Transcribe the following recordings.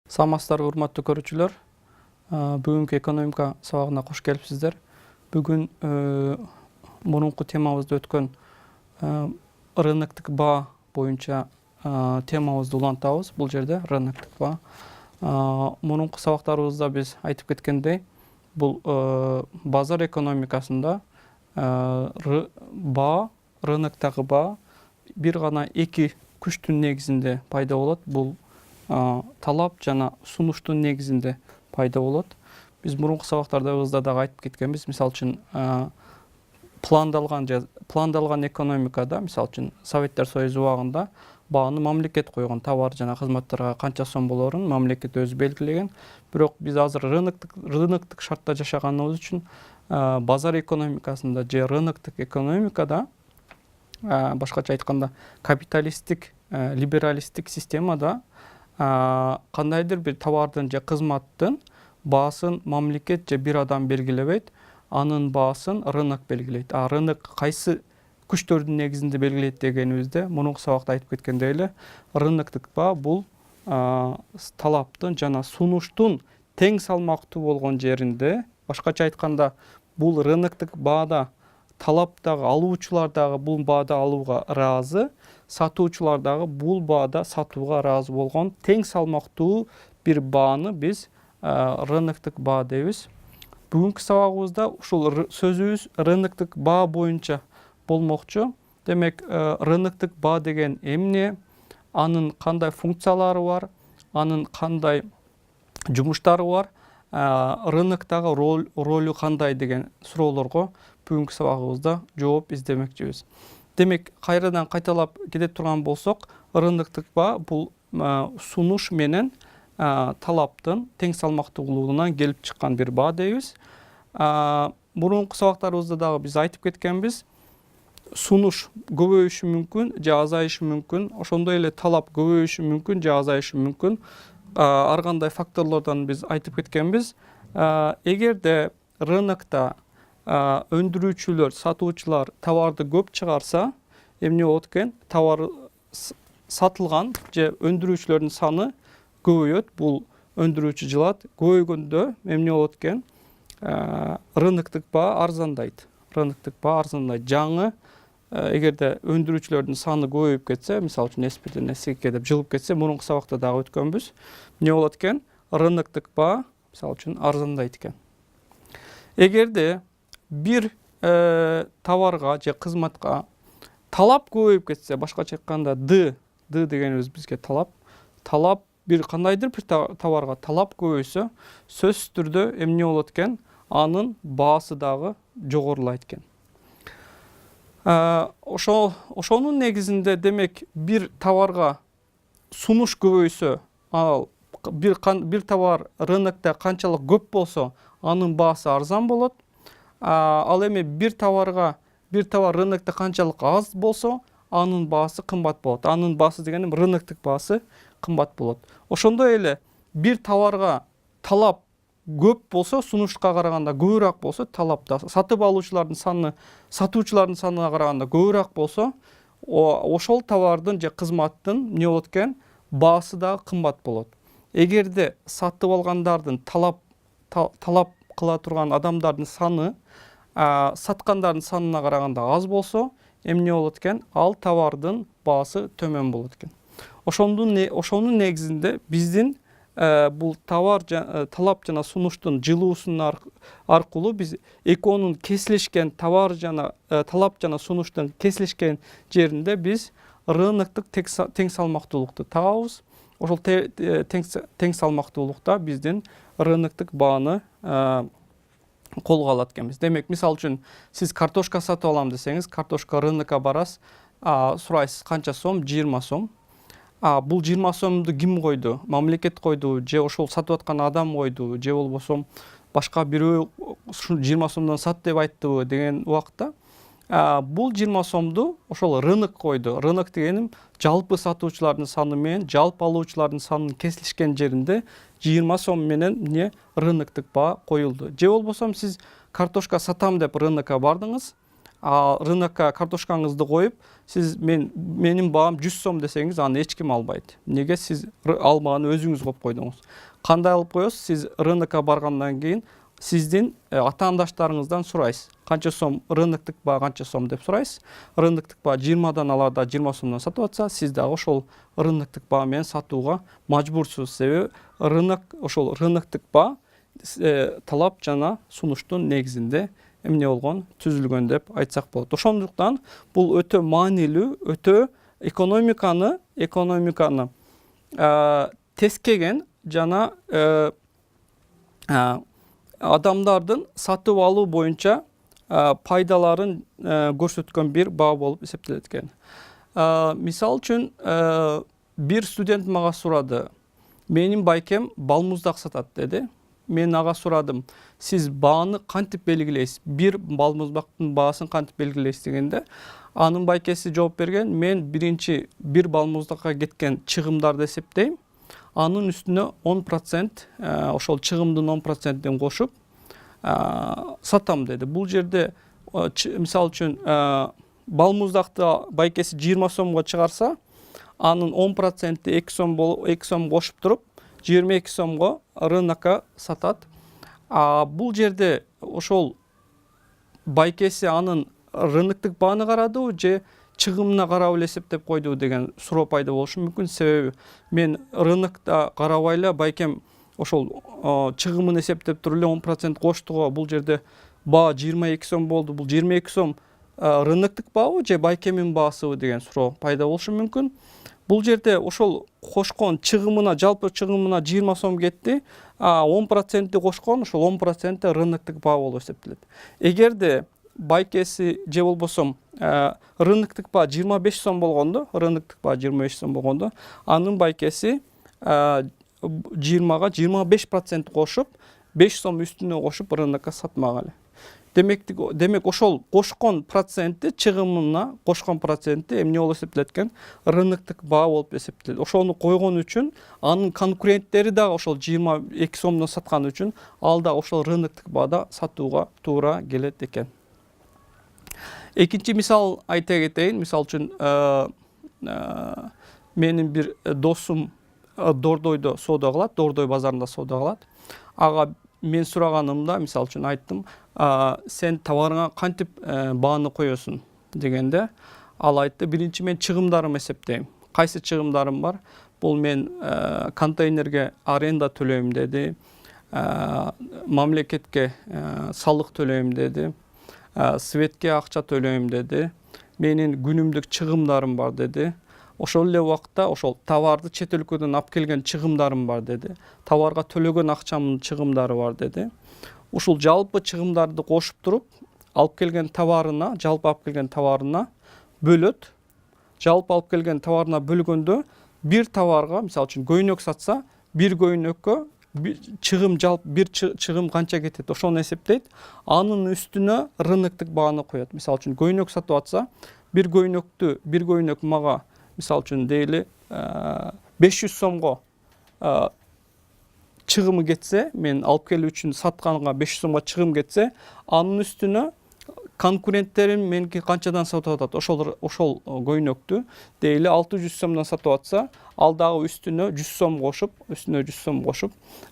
Саламатсыздарбы урматтуу көрүүчүлөр. Бүгүнкү экономика сабагына кош келипсиздер. Бүгүн мурунку темабызда өткөн рыноктук баа боюнча темабызды улантабыз. Бул жерде рыноктук баа. Мурунку сабактарыбызда биз айтып кеткендей, бул базар экономикасында баа, рыноктогу баа бир гана эки күчтүн негизинде пайда болот. Бул талап жана сунуштун негизинде пайда болот. Биз мурунку сабактарыбызда дагы айтып кеткенбиз. Мисалы үчүн пландалган экономикада, мисалы үчүн Советтер Союзу убагында бааны мамлекет койгон, товар жана кызматтарга канча сом болорун мамлекет өзү белгилеген. Бирок биз азыр рыноктук шартта жашаганыбыз үчүн базар экономикасында же рыноктук экономикада, башкача айтканда капиталисттик, либералисттик системада кандайдыр бир товардын же кызматтын баасын мамлекет же бир адам белгилебейт, анын баасын рынок белгилейт. Рынок кайсы күчтөрдүн негизинде белгилейт дегенибизде мурунку сабакта айтып кеткендей эле, рыноктук баа бул талаптын жана сунуштун тең салмактуу болгон жеринде, башкача айтканда, бул рыноктук баада талап дагы, алуучулар дагы бул баада алууга ыраазы, сатуучулар дагы бул баада сатууга ыраазы болгон тең салмактуу бир бааны биз рыноктук баа дейбиз. Бүгүнкү сабагыбызда ушул сөзүбүз рыноктук баа боюнча болмокчу. Демек, рыноктук баа деген эмне, анын кандай функциялары бар, анын кандай жумуштары бар, рыноктогу ролу кандай деген суроолорго бүгүнкү сабагыбызда жооп издемекчибиз. Демек, кайрадан кайталап кетип турган болсок, рыноктук баа бул сунуш менен талаптын тең салмактуулугунан келип чыккан бир баа дейбиз. Мурунку сабактарыбызда дагы биз айтып кеткенбиз, сунуш көбөйүшү мүмкүн же азайышы мүмкүн, ошондой эле талап көбөйүшү мүмкүн же азайышы мүмкүн. Ар кандай факторлордон биз айтып кеткенбиз. Эгерде рынокто өндүрүүчүлөр, сатуучулар товарды көп чыгарса, эмне болот экен? Товар сатылган же өндүрүүчүлөрдүн саны көбөйөт. Бул өндүрүүчү жылат. Көбөйгөндө эмне болот экен? Рыноктук баа арзандайт. Рыноктук баа арзандайт. Жаңы эгерде өндүрүүчүлөрдүн саны көбөйүп кетсе, мисалы үчүн S1-ден S2-ге деп жылып кетсе, мурунку сабакта дагы өткөнбүз. Эмне болот экен? Рыноктук баа мисалы үчүн арзандайт экен. Эгерде бир товарга же кызматка талап көбөйүп кетсе, башкача айтканда D дегенибиз бизге талап бир кандайдыр бир товарга талап көбөйсө, сөзсүз түрдө эмне болот экен? Анын баасы дагы жогорулайт экен. Ошонун негизинде, демек, бир товарга сунуш көбөйсө, бир товар рынокто канчалык көп болсо, анын баасы арзан болот. Ал эми бир товар рынокто канчалык аз болсо, анын баасы кымбат болот. Анын баасы дегеним рыноктук баасы кымбат болот. Ошондой эле бир товарга талап көп болсо, сунуштка караганда көбүрөөк болсо, талапта сатып алуучулардын саны сатуучулардын санына караганда көбүрөөк болсо, ошол товардын же кызматтын эмне болот экен? Баасы дагы кымбат болот. Эгерде сатып алгандардын талап кыла турган адамдардын саны саткандардын санына караганда аз болсо, эмне болот экен? Ал товардын баасы төмөн болот экен. Ошонун негизинде биздин бул талап жана сунуштун жылуусунун аркылуу биз экөөнүн кесилишкен талап жана сунуштун кесилишкен жеринде биз рыноктук тең салмактуулукту табабыз. Ошол тең салмактуулукта биздин рыноктук бааны колго алат экенбиз. Демек, мисалы үчүн, сиз картошка сатып алам десеңиз, картошка рынокко барасыз, сурайсыз канча сом? 20 сом. Бул 20 сомду ким койду? Мамлекет койду, же ошол сатып аткан адам койду, же болбосо башка бирөө ушул 20 сомдон сат деп айттыбы деген убакта, бул 20 сомду ошол рынок койду. Рынок дегеним жалпы сатуучулардын саны менен жалпы алуучулардын санынын кесилишкен жеринде 20 сом менен рыноктук баа коюлду. Же болбосо сиз картошка сатам деп рынокко бардыңыз, рынокко картошкаңызды коюп, сиз менин баам 100 сом десеңиз, аны эч ким албайт. Неге? Сиз алмаганы өзүңүз коюп койдуңуз. Кандай алып коесуз? Сиз рынокко баргандан кийин сиздин атаандаштарыңыздан сурайсыз. Канча сом рыноктук баа, канча сом деп сурайсыз. Рыноктук баа 20дан аларда 20 сомдон сатып атса, сиз дагы ошол рыноктук баа менен сатууга мажбурсуз. Себеби ошол рыноктук баа талап жана сунуштун негизинде эмне болгон, түзүлгөн деп айтсак болот. Ошондуктан бул өтө маанилүү, өтө экономиканы тескеген жана адамдардын сатып алуу боюнча пайдаларын көрсөткөн бир баа болуп эсептелет экен. Мисал үчүн, бир студент мага сурады, менин байкем балмуздак сатат деди. Мен ага сурадым, сиз бааны кантип белгилейсиз? Бир балмуздактын баасын кантип белгилейсиз дегенде, анын байкеси жооп берген, мен биринчи бир балмуздакка кеткен чыгымдарды эсептейм. Анын үстүнө 10%, ошол чыгымдын 10%ин кошуп сатам деди. Бул жерде мисал үчүн балмуздакты байкеси 20 сомго чыгарса, анын 10%и 2 сом кошуп туруп 22 сомго рынокко сатат. Бул жерде ошол байкеси анын рыноктук бааны карадыбы же чыгымына карап эле эсептеп койдубу деген суроо пайда болушу мүмкүн. Себеби мен рынокто карабай эле байкем ошол чыгымын эсептеп туруп эле 10% коштуго, бул жерде баа 22 сом болду. Бул 22 сом рыноктук баабы же байкемин баасыбы деген суроо пайда болушу мүмкүн. Бул жерде ошол кошкон чыгымына, жалпы чыгымына 20 сом кетти, 10%и кошкон, ошол 10% рыноктук баа болуп эсептелет. Эгерде байкеси же болбосо рыноктук баа 25 сом болгондо, анын байкеси 20га 25% кошуп, 5 сом үстүнө кошуп рынокко сатмак эле. Демек ошол кошкон проценти, чыгымына кошкон проценти эмне болуп эсептелет экен? Рыноктук баа болуп эсептелет. Ошону койгон үчүн анын конкуренттери дагы ошол 22 сомдон саткан үчүн ал да ошол рыноктук баада сатууга туура келет экен. Экинчи мисал айта кетейин. Мисал үчүн, менин бир досум Дордойдо соода кылат, Дордой базарында соода кылат. Ага мен сураганымда, мисал үчүн айттым, сен товарыңа кантип бааны коесуң дегенде, ал айтты, биринчи мен чыгымдарымды эсептейм. Кайсы чыгымдарым бар? Бул мен контейнерге аренда төлөйм деди, мамлекетке салык төлөйм деди, светке акча төлөйм деди, менин күнүмдүк чыгымдарым бар деди. Ошол эле убакта ошол товарды чет өлкөдөн алып келген чыгымдарым бар деди. Товарга төлөгөн акчамдын чыгымдары бар деди. Ушул жалпы чыгымдарды кошуп туруп, алып келген товарына, жалпы алып келген товарына бөлөт. Жалпы алып келген товарына бөлгөндө, бир товарга, мисалы үчүн көйнөк сатса, бир көйнөккө бир чыгым канча кетет, ошону эсептейт. Анын үстүнө рыноктук бааны коет. Мисалы үчүн көйнөк сатып атса, бир көйнөк мага мисалы үчүн дейли 500 сомго чыгымы кетсе, мен алып келүү үчүн сатканга 500 сомго чыгым кетсе, анын үстүнө конкуренттерим меники канчадан сатып атат, ошол көйнөктү дейли 600 сомдон сатып атса, ал дагы үстүнө 100 сом кошуп,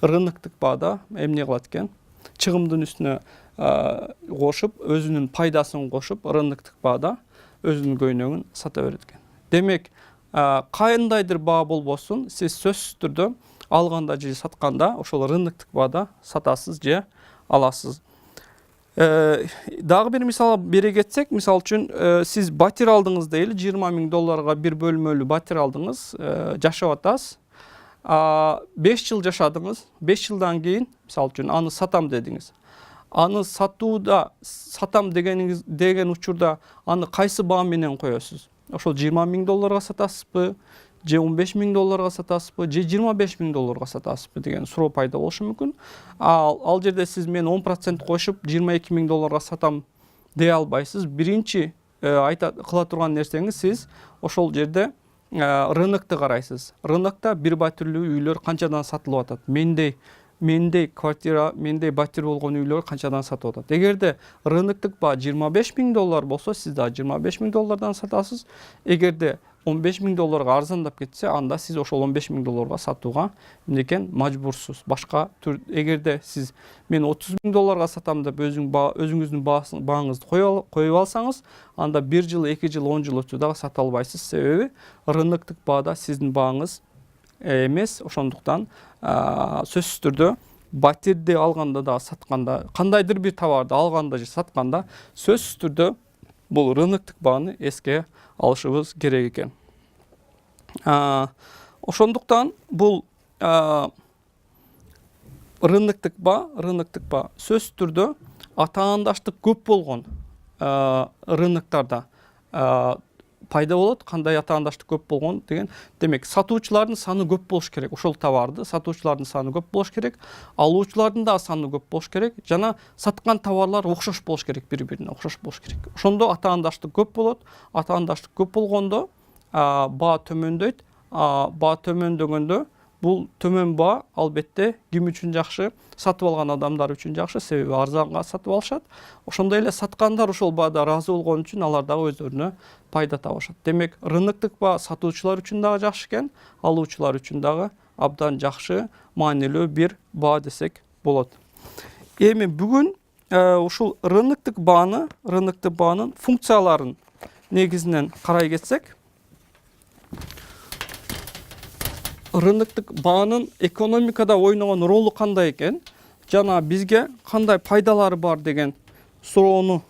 рыноктук баада эмне кылат экен? Чыгымдын үстүнө кошуп, өзүнүн пайдасын кошуп, рыноктук баада өзүнүн көйнөгүн сата берет экен. Демек, кандайдыр баа болбосун, сиз сөзсүз түрдө алганда же сатканда ошол рыноктук баада сатасыз же аласыз. Дагы бир мисал бере кетсек, мисал үчүн, сиз батир алдыңыз дейли, 20 000 долларга бир бөлмөлүү батир алдыңыз, жашап атасыз. 5 жыл жашадыңыз, 5 жылдан кийин, мисал үчүн, аны сатам дедиңиз. Аны сатууда, сатам деген учурда, аны кайсы баа менен коесуз? Ошол 20 000 долларга сатасызбы, же 15 000 долларга сатасызбы, же 25 000 долларга сатасызбы деген суроо пайда болушу мүмкүн. Ал жерде сиз мен 10% кошуп 22 000 долларга сатам дей албайсыз. Биринчи кыла турган нерсеңиз, сиз ошол жерде рынокту карайсыз. Рынокто бир батирлүү үйлөр канчадан сатылып атат? Мендей мендей квартира, мендей батир болгон үйлөр канчадан сатып атат? Эгерде рыноктук баа $25.000 болсо, сиз да $25.000 сатасыз. Эгерде $15.000 арзандап кетсе, анда сиз ошол $15.000 сатууга эмнекен мажбурсуз. Башка түр, эгерде сиз мен $30.000 сатам деп өзүңүздүн бааңызды коюп алсаңыз, анда 1 жыл, 2 жыл, 10 жыл өтсө дагы сата албайсыз. Себеби рыноктук баада сиздин бааңыз эмес. Ошондуктан сөзсүз түрдө батирди алганда да сатканда, кандайдыр бир товарды алганда же сатканда сөзсүз түрдө бул рыноктук бааны эске алышыбыз керек экен. Ошондуктан бул рыноктук баа сөзсүз түрдө атаандаштык көп болгон рыноктарда пайда болот. Кандай атаандаштык көп болгон деген, демек сатуучулардын саны көп болуш керек. Ошол товарды сатуучулардын саны көп болуш керек, алуучулардын да саны көп болуш керек, жана саткан товарлар окшош болуш керек, бири-бирине окшош болуш керек. Ошондо атаандаштык көп болот. Атаандаштык көп болгондо баа төмөндөйт. Баа төмөндөгөндө бул төмөн баа албетте ким үчүн жакшы? Сатып алган адамдар үчүн жакшы, себеби арзанга сатып алышат. Ошондой эле саткандар ошол баада ыраазы болгон үчүн алар дагы өздөрүнө пайда табышат. Демек рыноктук баа сатуучулар үчүн дагы жакшы экен, алуучулар үчүн дагы абдан жакшы, маанилүү бир баа десек болот. Эми бүгүн ушул рыноктук баанын функцияларын негизинен карай кетсек, рыноктук баанын экономикада ойногон ролу кандай экен, жана бизге кандай пайдалары бар деген суроону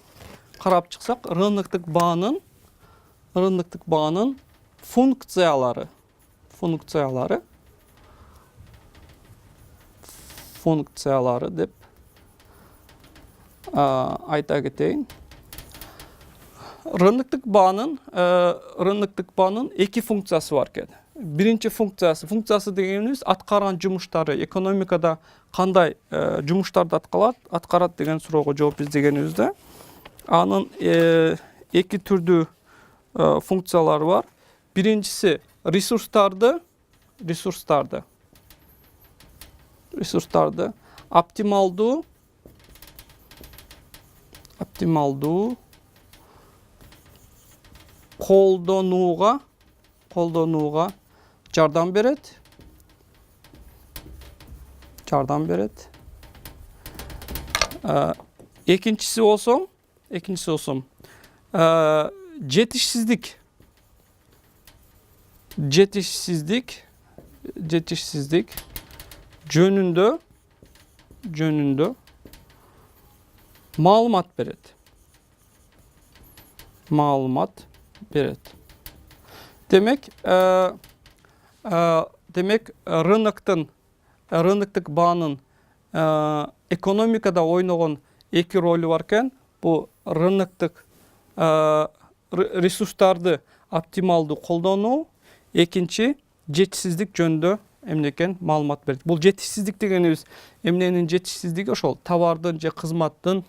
карап чыксак, рыноктук баанын функциялары деп айта кетейин. Рыноктук баанын эки функциясы бар экен. Биринчи функциясы дегенибиз аткарган жумуштары, экономикада кандай жумуштарды аткарат деген суроого жооп издегенибизде, анын эки түрдүү функциялары бар. Биринчиси ресурстарды оптималдуу колдонууга жардам берет. Экинчиси болсо жетишсиздик жөнүндө маалымат берет. Демек рыноктук баанын экономикада ойногон эки ролу бар экен. Бул рыноктук ресурстарды оптималдуу колдонуу, экинчи жетишсиздик жөнүндө эмнекен маалымат берет. Бул жетишсиздик дегенибиз эмненин жетишсиздиги? Ошол товардын же кызматтын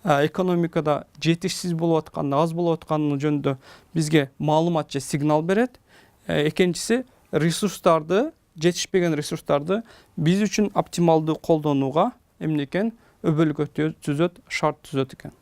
экономикада жетишсиз болуп атканы, аз болуп атканы жөнүндө бизге маалымат же сигнал берет. Экинчиси жетишпеген ресурстарды биз үчүн оптималдуу колдонууга эмнекен өбөлгө түзөт, шарт түзөт экен.